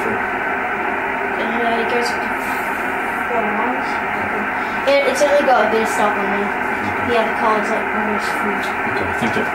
through? And it goes up to 4 miles. It's only got a bit of stop on there. Yeah, the car's like almost full. Okay, thank you.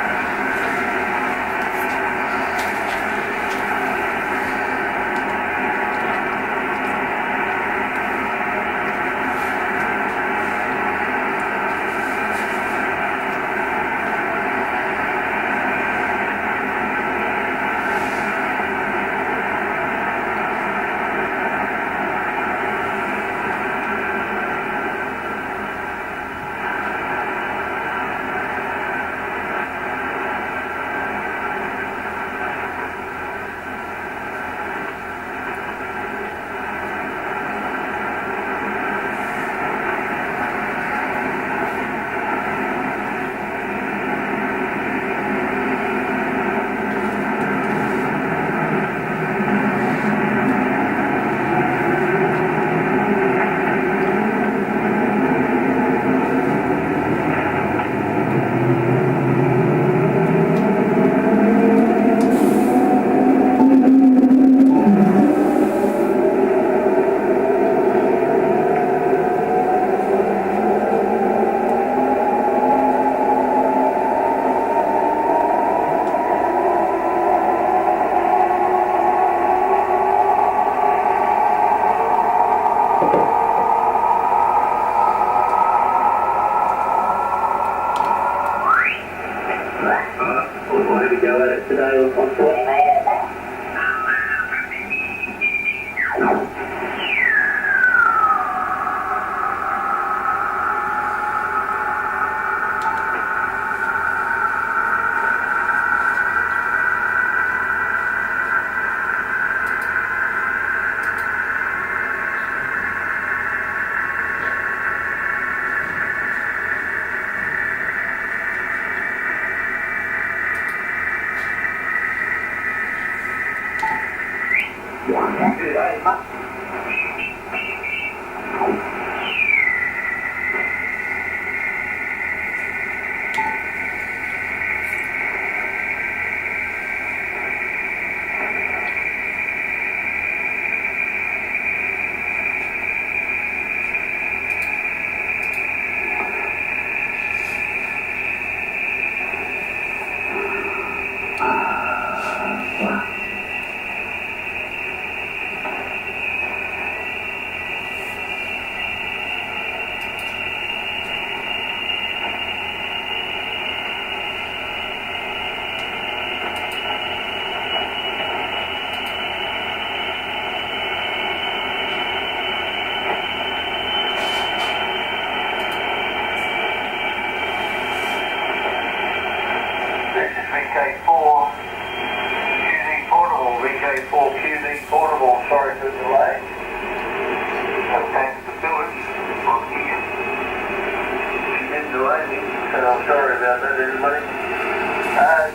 Sorry about that, everybody.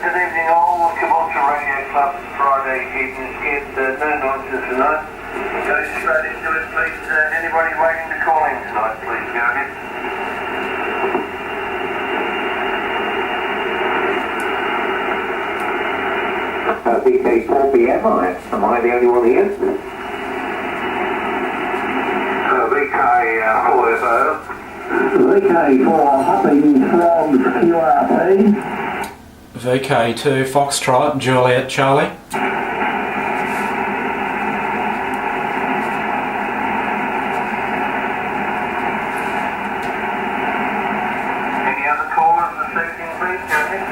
Good evening all, Caboolture Radio Club, Friday evening skid, no nonsense tonight. Go straight into it, please. Anybody waiting to call in tonight, please go ahead. VK4PM, am I the only one here? VK4FO. VK4 hopping from QRP. VK2 Foxtrot, Juliet Charlie. Any other callers this evening, please, go ahead.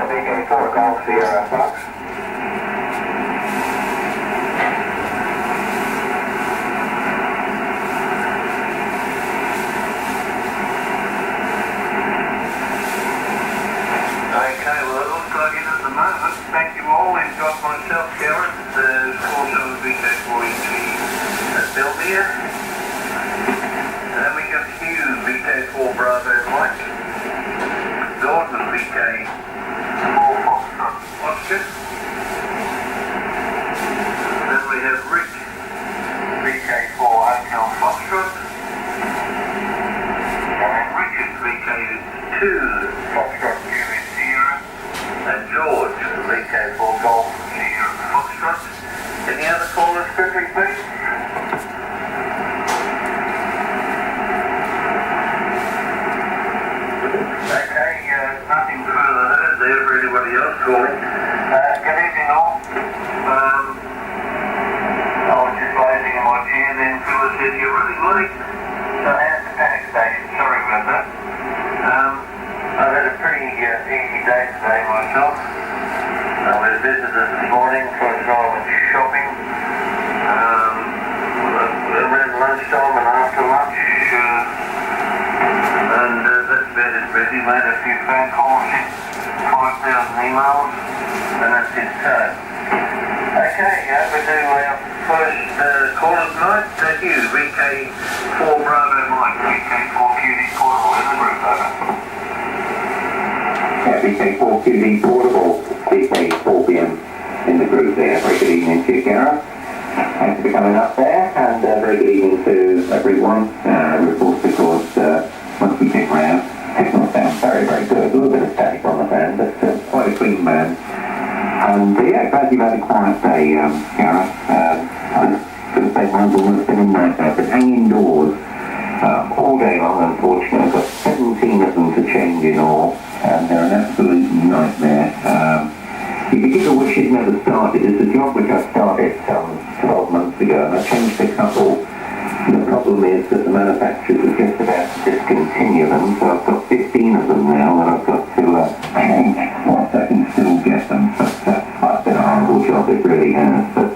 VK4 Golf Sierra Fox. Thank you all. We've got myself, Garrett, also VK4EG Bill here. Then we got Hugh, VK4 Bravo Mike. Gordon, VK4 Foxtrot Oscar. was calling. Good evening all. I was just lazing in my chair, then Phyllis said, "You're really late." So how's the panic station? Sorry about that. I've had a pretty easy day today myself. I was visitors this morning, first I went shopping. Around lunchtime and after lunch. And that's about as busy. Made a few phone calls, sent 5,000 emails, and that's it. Okay, over to our first caller tonight. Thank you, VK4 Bravo Mike, VK4 QD Portable in the group, over. Yeah, VK4QD Portable, VK4PM in the group there. Very good evening to you, Gareth. Thanks for coming up there, and very good evening to everyone. Of course, because once we pick round, signal sounds very, very good. A little bit of static on the fan, but quite a clean band. And yeah, glad you've had a quiet day, Gareth. I was going to say mine's almost been a nightmare, but hanging indoors all day long, unfortunately. I've got 17 of them to change in all, and they're an absolute nightmare. You could give a wish it never started. It's a job which I started 12 months ago, and I changed a couple. The problem is that the manufacturers are just about to discontinue them, so I've got 15 of them now, and I've got to change once I can still get them. But it's been a horrible job, it really has. But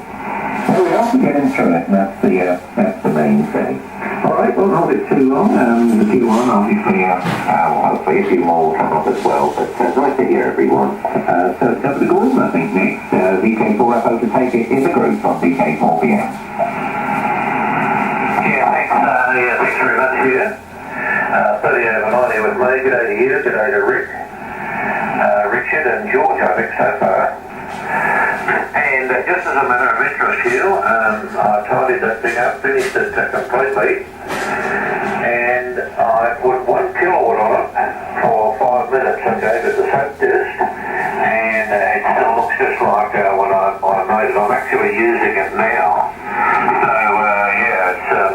there we are, we're getting through it, and that's the main thing. Alright, won't hold it too long. The Q1, obviously, hopefully a few more will come up as well, but nice to hear everyone. So it's up to Gordon, I think, next. VK4FO to take it in the group on VK4PM. Thanks very much here. 30 over 90 with me. G'day to you, g'day to Rick, Richard and George, I think so far. And just as a matter of interest here, I tidied that thing up, finished it completely, and I put 1 kilowatt on it for 5 minutes. I gave it the soap test, and it still looks just like when I made it. I'm actually using it now.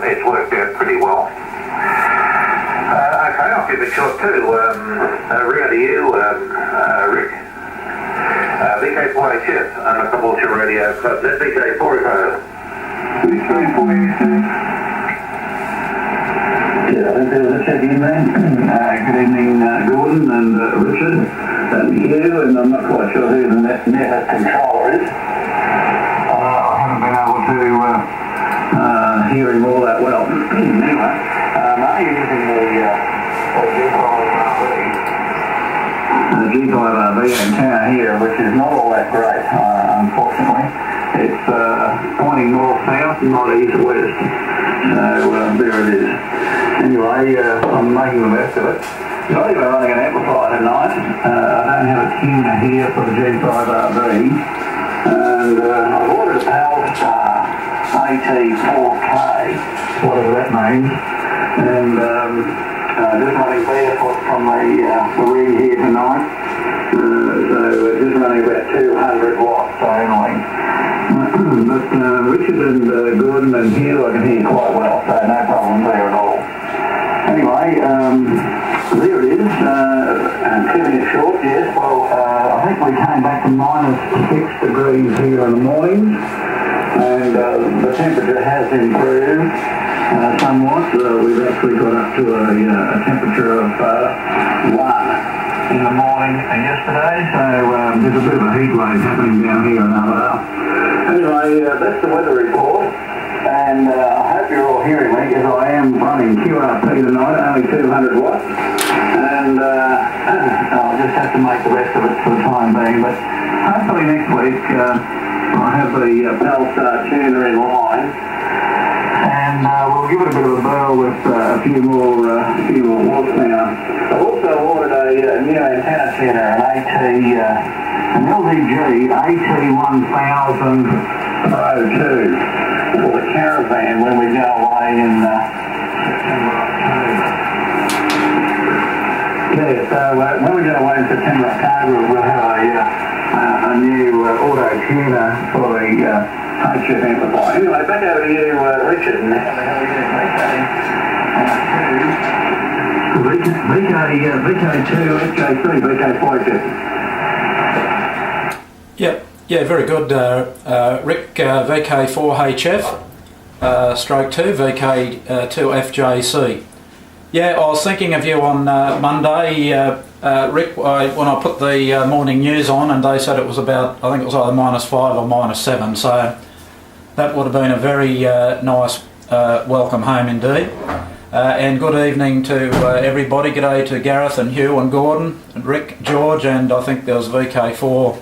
It's worked out pretty well. Okay, I'll keep it short too. Around to you, Rick. VK4HF and the Caboolture Radio Club. That's VK4FO. Yeah, I think there was a check in there. Good evening, Gordon and Richard, and you, and I'm not quite sure who the net controller is. I haven't been able to hear him all that well. Anyway, are you using the G5RV antenna here, which is not all that great, unfortunately. It's pointing north-south, not east-west. So there it is. Anyway, I'm making the best of it. Not even running an amplifier tonight. I don't have a tuner here for the G5RV. And I've ordered a PowerStar AT4K, whatever that means. And just running barefoot from the rig here tonight. So just running about 200 watts only. But Richard and Gordon and Hugh I can hear quite well, so no problem there at all. Anyway, there it is, and keeping it short, yes. Well, I think we came back to -6 degrees here in the morning, and the temperature has improved somewhat. We've actually got up to a temperature of 1 in the morning yesterday, so there's a bit of a heat wave happening down here in Alabama. Anyway, that's the weather report. And I hope you're all hearing me, because I am running QRP tonight, only 200 watts. And I'll just have to make the rest of it for the time being. But hopefully next week I'll have the PowerStar tuner in line. And we'll give it a bit of a whirl with a few more watts now. I've also ordered a new antenna tuner, an LDG AT1000 Pro 2 for the caravan when we go away in September, October. Yeah, so when we go away in September, October, we'll have a new auto tuner for the HF amplifier. Anyway, back over to you, Richard. And VK2, FJ3, VK4. Yeah, very good. Rick, VK4HF, stroke 2, VK2FJC. Yeah, I was thinking of you on Monday, Rick, when I put the morning news on, and they said it was about, I think it was either -5 or -7, so that would have been a very nice welcome home indeed. And good evening to everybody. G'day to Gareth and Hugh and Gordon and Rick, George, and I think there was VK4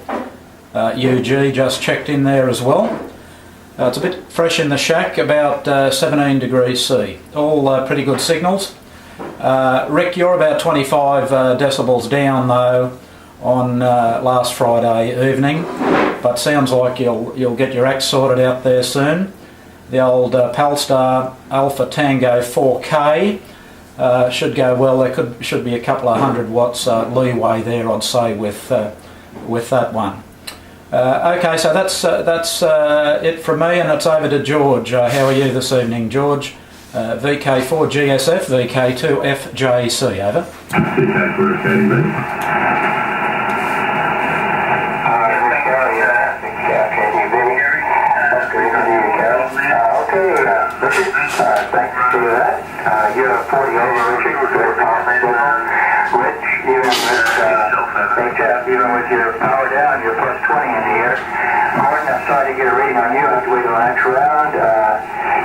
UG just checked in there as well. It's a bit fresh in the shack, about 17 degrees C. All pretty good signals. Rick, you're about 25 decibels down though on last Friday evening, but sounds like you'll get your act sorted out there soon. The old Palstar Alpha Tango 4K should go well. There should be a couple of 100 watts leeway there, I'd say, with that one. Okay, so that's it from me, and it's over to George. How are you this evening, George? VK4 GSF, VK2 FJC, over. VK4 KDB. Thanks for that. You're 40 over, Richard. Rich, even with your power down, you're plus 20 in the air. Gordon, I'm sorry to get a reading on you. I have to wait till the next round.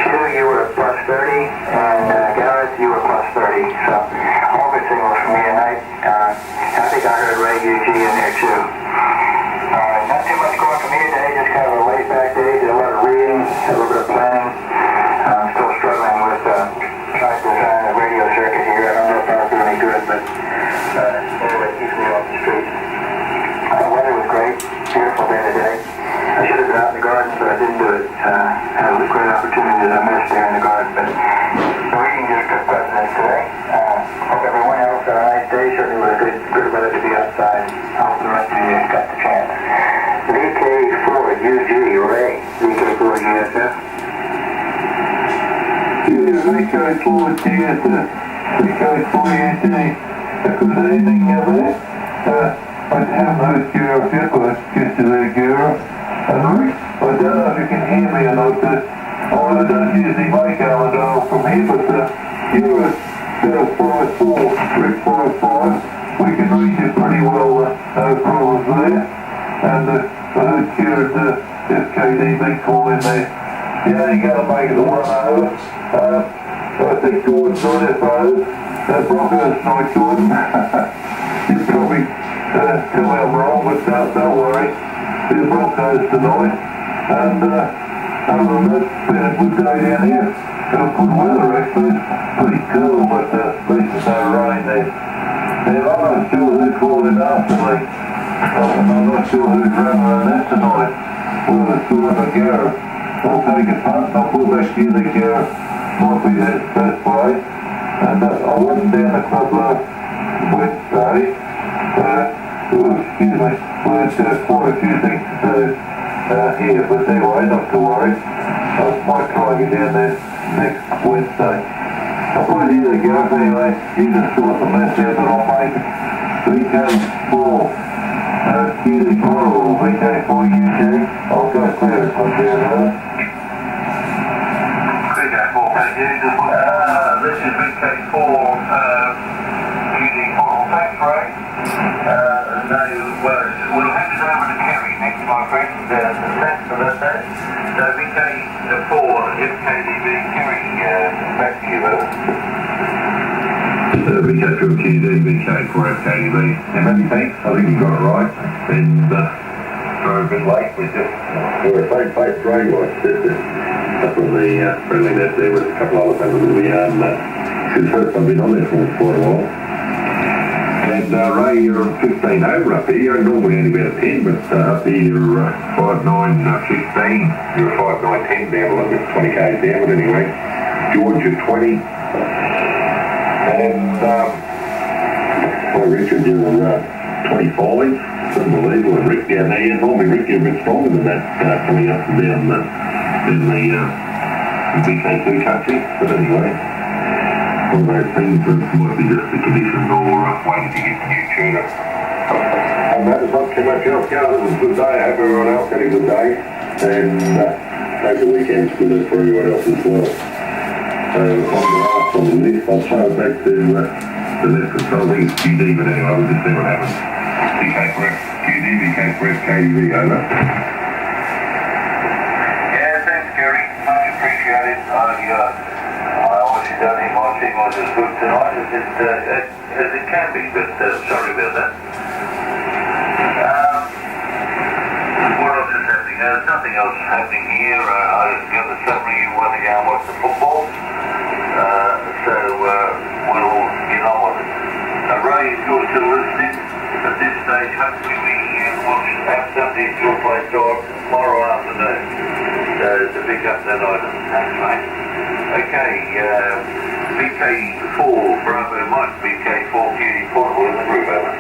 Hugh, you were plus 30, and Gareth, you were plus 30. So, all good signals from me tonight. I think I heard Ray UG in there too. Not too much going for me today, just kind of a laid back day. Did a lot of reading, a little bit of planning. I'm still struggling with trying to design a radio circuit here. I don't know if I'll do any good, but anyway, it keeps me off the street. The weather was great, beautiful day today. I should have been out in the garden, but I didn't do it. Had a great opportunity that I missed there in the garden, but the reading just took precedence today. Hope everyone else had a nice day. Certainly was good weather to be outside. I hope the rest of you got the chance. VK4 UG, Ray. VK4 GSF. VK4 GSF. VK4 UG. Good evening, there. I have heard your people yesterday, Gura. And Rick, I don't know if you can hear me or not. I don't usually make Aladale from here, but you're at 5'4", Rick 5'5". We can read you pretty well, no problems there. And I heard you at FKDB call in there. You only got to make it a 1 over. I think Gordon's on FO. Broncos night, Gordon. You probably tell me I'm wrong, but don't worry. The Broncos tonight. And other than that, it's been a good day down here. Got good weather actually. It's pretty cool, but at least there's no rain there. And I'm not sure who's calling after me. I'm not sure who's running on that tonight. Whether it's Gordon or Gareth. I'll take a punt and I'll put back to you that Gareth might be that first play. And I wasn't down the club last Wednesday. Excuse me, there's quite a few things to do here, but anyway, not to worry. I might try and get down there next Wednesday. I'll put it here, Gareth, anyway. You can sort the mess out that I'll make. VK4 or VK4 UG. I'll go clear this one down there. VK4, thank you. This is VK4 using oral thanks, Ray. We'll have to go over to Kerry next, my friend. Thanks for that. So VK4, FKDB, Kerry, back to you, VK4 QD, VK4 FKDB. And many thanks, I think you got it right. And drove a bit late, we just were a face radio. I said that couple of the friendly net there with a couple of other people in the yard, and it's the first I've been on there for quite a while. And Ray, you're 15 over up here. You're normally only about a 10, but up here you're 5'9", 15. You're 5'9", 10 down, a little bit 20 k's down, but anyway. George, you're 20. And Richard, you're 25. Unbelievable. And Rick down there, normally Rick, you're a bit stronger than that coming up and down in the VK2 country. But anyway, one of those things that might be just the conditions or waiting to get the new tuner. And that's not too much else going. It was a good day. I hope everyone else had a good day. And hope the weekend's good for everyone else as well. So on the last on the list, I'll throw it back to the left control. I think it's QD, but anyway, we'll just see what happens. BK for F, QD, BK for F, KV, over. Yeah, thanks, Gary. Much appreciated. I obviously don't think my signal is as good tonight as it can be, but sorry about that. What else is happening? There's nothing else happening here. I got the summary you want to go and watch the football. So we'll get on with it. Ray, if you're still listening at this stage, hopefully we will have something at your place tomorrow afternoon to pick up that item. Thanks, mate. Okay, BK4 Bravo Mike, BK4 QD Portable in the group, over.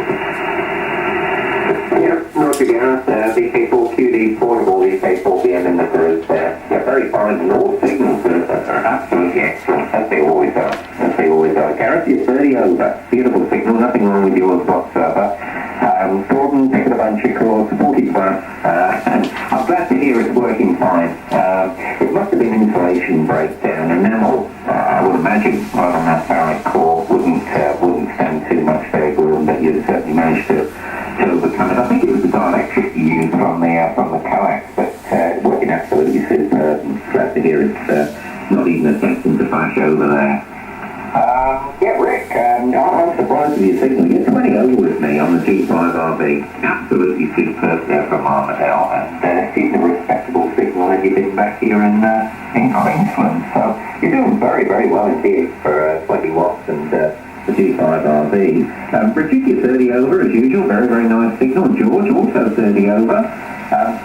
Yep, Roger Gareth, VK4QD Portable, VK4BM in the group there. Yeah, very fine and all signals are absolutely excellent, as they always are. As they always are. Gareth, you're 30 over. Beautiful signal, nothing wrong with yours whatsoever. Gordon, picking a bunch of calls, 40 plus, and I'm glad to hear it's working fine. It must have been insulation breakdown, and now I would imagine right on that barrack core wouldn't stand too much fair ground, but you'd certainly managed to overcome it. I think it was the dielectric you used from the coax, but working absolutely superb. Glad to hear it's not even attempting to flash over there. Yeah, Rick, I'm surprised with your signal. You're 20 over with me on the G5RB. Absolutely superb there from Armadale, and it's a respectable signal as you've been back here in Queensland. So you're doing very, very well indeed for 20 watts and the G5RB. Bridget, you're 30 over as usual. Very, very nice signal. George, also 30 over.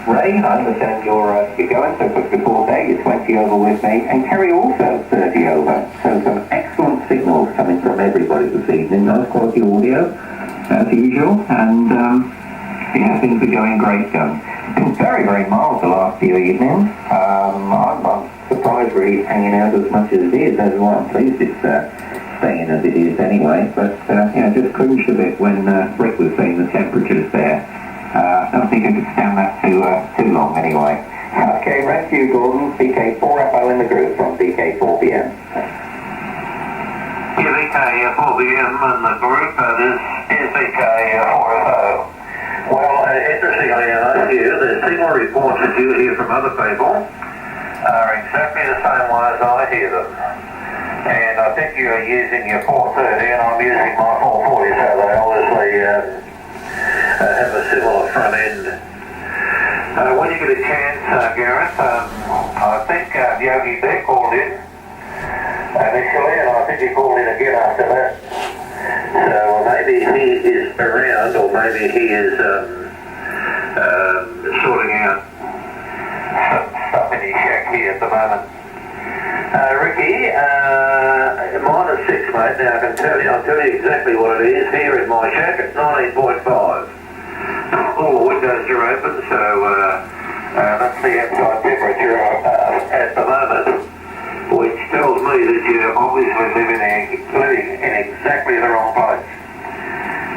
Ray, I understand you're going, so quick before day, you're 20 over with me, and Kerry also 30 over. So some excellent signals coming from everybody this evening. Nice quality audio, as usual, and yeah, things are going great. It's been very, very mild the last few evenings. I'm surprised really it's hanging out as much as it is. Well, I'm pleased it's staying as it is anyway, but yeah, just cringed a bit when Rick was saying the temperatures there. I don't think I could stand that too long anyway. Okay, rescue Gordon, BK4FO in the group from BK4BM. Yeah, BK4BM in the group, this is BK4FO. Well, interestingly enough here, the signal reports that you hear from other people are exactly the same way as I hear them. And I think you're using your 430 and I'm using my 440, so they obviously have a similar front end. When you get a chance, Gareth, I think Yogi Beck called in initially, and I think he called in again after that. So maybe he is around, or maybe he is sorting out stuff in his shack here at the moment. Ricky, -6, mate. Now I'll tell you exactly what it is here in my shack. It's 19.5. All the windows are open, so that's the outside temperature at the moment, which tells me that you're obviously living in exactly the wrong place.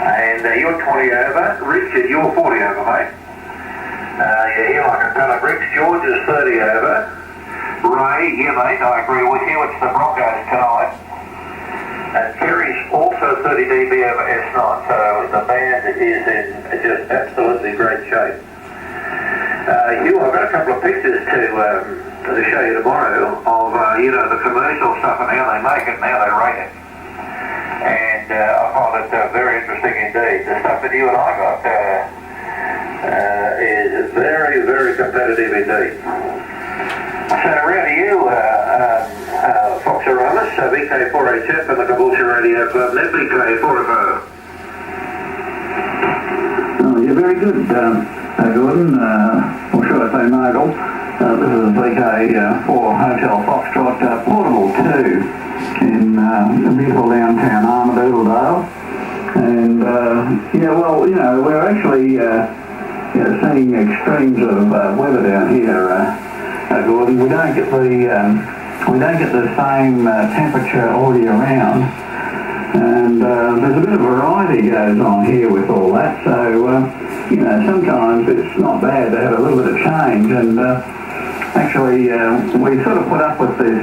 And you're 20 over. Richard, you're 40 over, mate. You're here like a ton of bricks. George is 30 over. Ray, yeah, mate, I agree with you. It's the Broncos tonight. And Kerry's also 30 dB over S9, so the band is in just absolutely great shape. Hugh, I've got a couple of pictures to show you tomorrow of, you know, the commercial stuff and how they make it and how they rate it. And I find it very interesting indeed. The stuff that you and I got is very, very competitive indeed. So around to you, Foxaramus, VK4HF and the Caboolture Radio Club, net VK4FO. Oh, you're very good, Gordon, or should I say Nigel. This is VK4 Hotel Foxtrot Portable 2 in beautiful downtown Armadale. And, yeah, well, you know, we're actually seeing extremes of weather down here, Gordon. We don't get the same temperature all year round, And there's a bit of variety goes on here with all that, so, sometimes it's not bad to have a little bit of change, and actually we sort of put up with this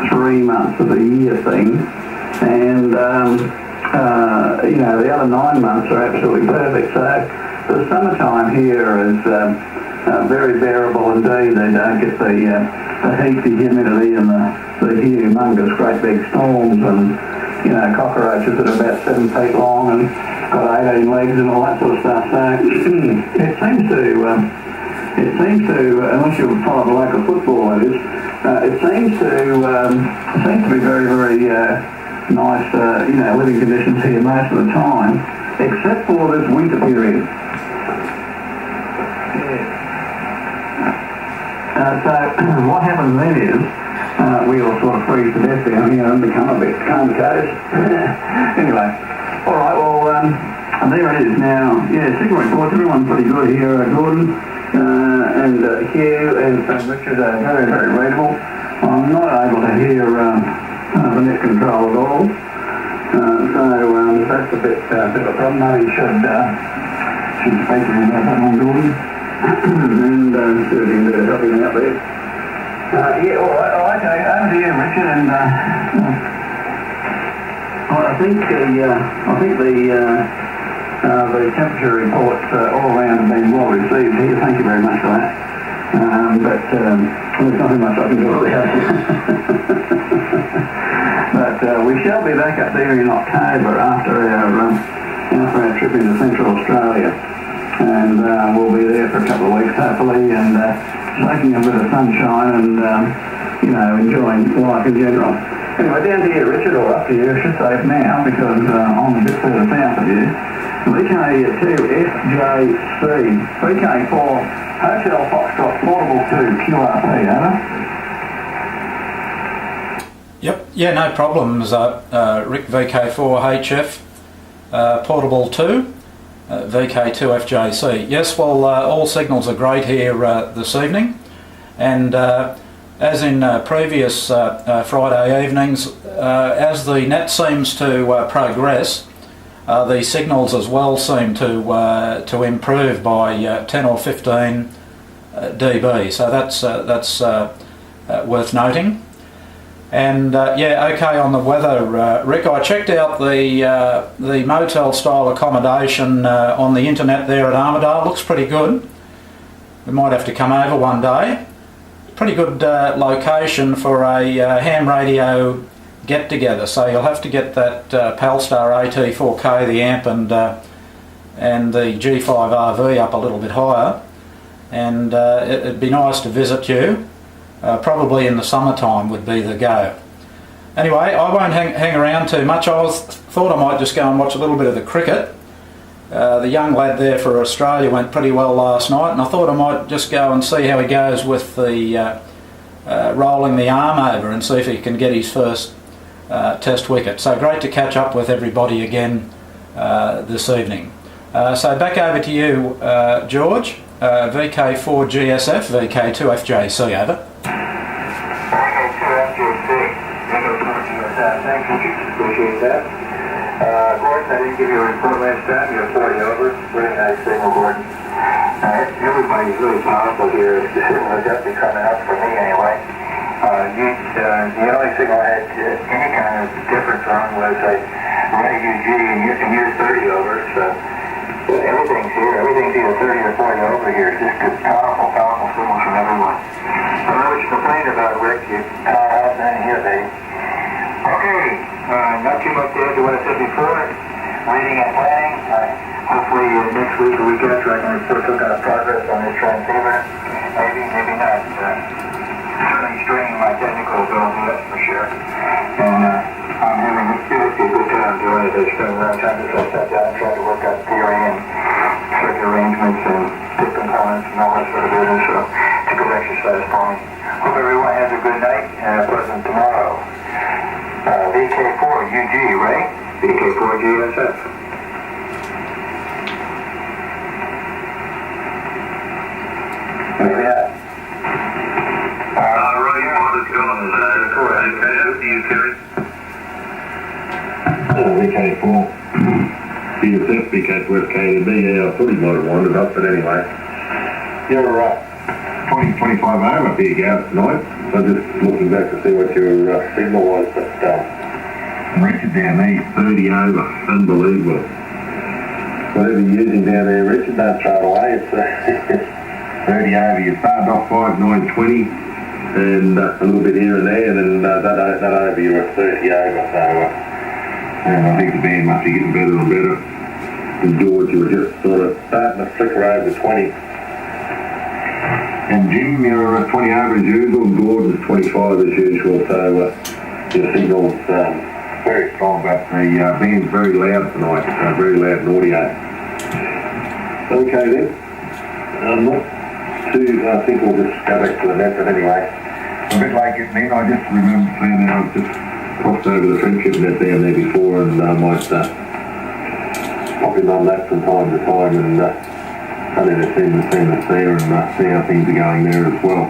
3 months of the year thing, and, the other 9 months are absolutely perfect, so the summertime here is very bearable indeed. They don't get the heat, the humidity, and the humongous great big storms, and cockroaches that are about 7 feet long and got 18 legs and all that sort of stuff. So it seems to, unless you follow the local football, that is, it seems to be very, very nice, living conditions here most of the time, except for this winter period. So what happens then is we all sort of freeze to death down here and become a bit comatose. Anyway, all right, well, there it is now. Yeah, signal reports, everyone's pretty good here. Gordon and Hugh and Richard are very, very readable. I'm not able to hear the net control at all. So that's a bit of a problem. Maybe should speak to him about that one, Gordon. And see if he can help him out there. Yeah, all right, okay, over to you, Richard, and I think the temperature reports all around have been well received here. Thank you very much for that. But there's nothing much I can do about it. But we shall be back up there in October after our trip into Central Australia. And we'll be there for a couple of weeks, hopefully, and taking a bit of sunshine and, enjoying life in general. Anyway, down to you, Richard, or up to you, I should say now, because I'm a bit further south of you. VK2FJC, VK4, Hotel Foxtrot, Portable 2, QRP, over. Yep, yeah, no problems. Rick VK4HF, Portable 2. VK2FJC. Yes, well, all signals are great here this evening, and as in previous Friday evenings, as the net seems to progress, the signals as well seem to improve by 10 or 15 dB. So that's worth noting. And okay on the weather, Rick. I checked out the motel style accommodation on the internet there at Armidale. Looks pretty good. We might have to come over one day. Pretty good location for a ham radio get together. So you'll have to get that Palstar AT4K, the amp, and the G5RV up a little bit higher. And it'd be nice to visit you. Probably in the summertime would be the go. Anyway, I won't hang around too much. Thought I might just go and watch a little bit of the cricket. The young lad there for Australia went pretty well last night, and I thought I might just go and see how he goes with the rolling the arm over and see if he can get his first test wicket. So great to catch up with everybody again this evening. So back over to you, George. VK4GSF, VK2FJC, over. VK2FJC, thank you, appreciate that. Gordon, I didn't give you a report last time, you're 40 over, really nice signal, Gordon. Everybody's really powerful here, the signal is definitely coming up for me anyway. The only signal I had any kind of difference on was a Ray UG, and you're 30 over, so everything's here. Everything's either 30 or 40 over here. It's just good, powerful signals from everyone. I know what you complained about, Rick. How's that here, baby? Okay, not too much to add to what I said before. Reading and planning. Hopefully next week or week after I can report some kind of progress on this transceiver. Maybe not. Certainly straining my technical ability, that's for sure. And I'm having a good time doing it. I spent a lot of time just sat down and tried to work out theory and circuit arrangements and bit components and all that sort of business. So it's a good exercise for me. Hope everyone has a good night and a pleasant tomorrow. VK4UG, right? VK4GSF. Yeah. Right, you want to go on VK after you, Kerry? VK4. BSF, VK4, KDB, yeah, I thought he might have wandered up, but anyway. You're 20-25 over up here, Gav, tonight. So just looking back to see what your signal was, but Richard down there, 30 over, unbelievable. Whatever you're using down there, Richard, don't throw it away. It's 30 over. You started off 5.920 and a little bit here and there, and then that over you were 30 over. So and I think the band must be getting better and better. And George, you were just sort of starting to flicker over 20. And Jim, you're 20 over as usual, and Gordon's 25 as usual. So your signal's very strong, but the band's very loud tonight, very loud and audio. Okay then, I think we'll just go back to the net, but anyway, a bit late getting in. I just remember saying that I've just crossed over the friendship net down there before, and I might pop in on that from time to time, and only to see us there and see how things are going there as well.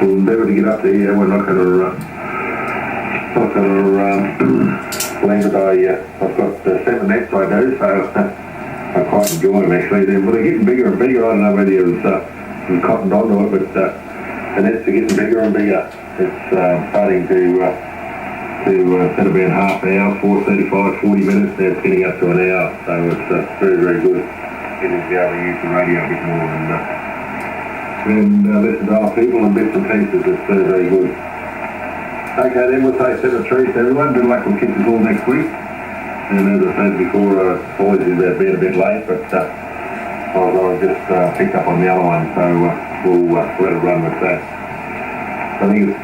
We'll endeavour to get up there. We're not going to land it. I've got 7 nets I do, so I quite enjoy them actually. But they're getting bigger and bigger. I don't know whether you've cottoned onto it, but the nets are getting bigger and bigger. It's starting to instead of being half an hour, 35, 40 minutes, now it's getting up to an hour. So it's very, very good. Getting to be able to use the radio a bit more and listen to other people and bits and pieces. It's very, very good. Okay, then we'll say 7 trees to everyone. Good luck with Kitchens all next week. And as I said before, apologies about being a bit late, but I just picked up on the other one, so we'll let it run with that. I think it's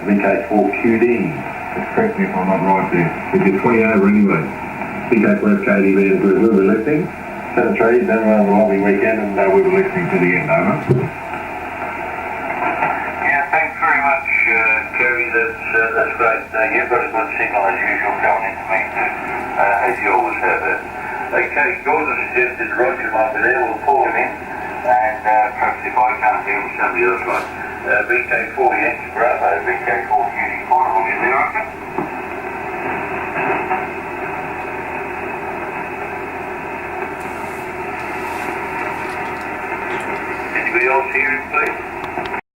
VK4QD. Just correct me if I'm not right there. But you're 20 over anyway. VK4 KDB and good. We'll be listening. 7 trees, everyone have a lovely weekend, and we'll be listening to the end, over. Thanks very much, Kerry. That's great. You've got a good signal as usual coming into me too, as you always have it. Okay, Gordon suggested Roger might be there. We'll call him in, and perhaps if I can't hear him, somebody else might. VK4 Yankee Bravo, VK4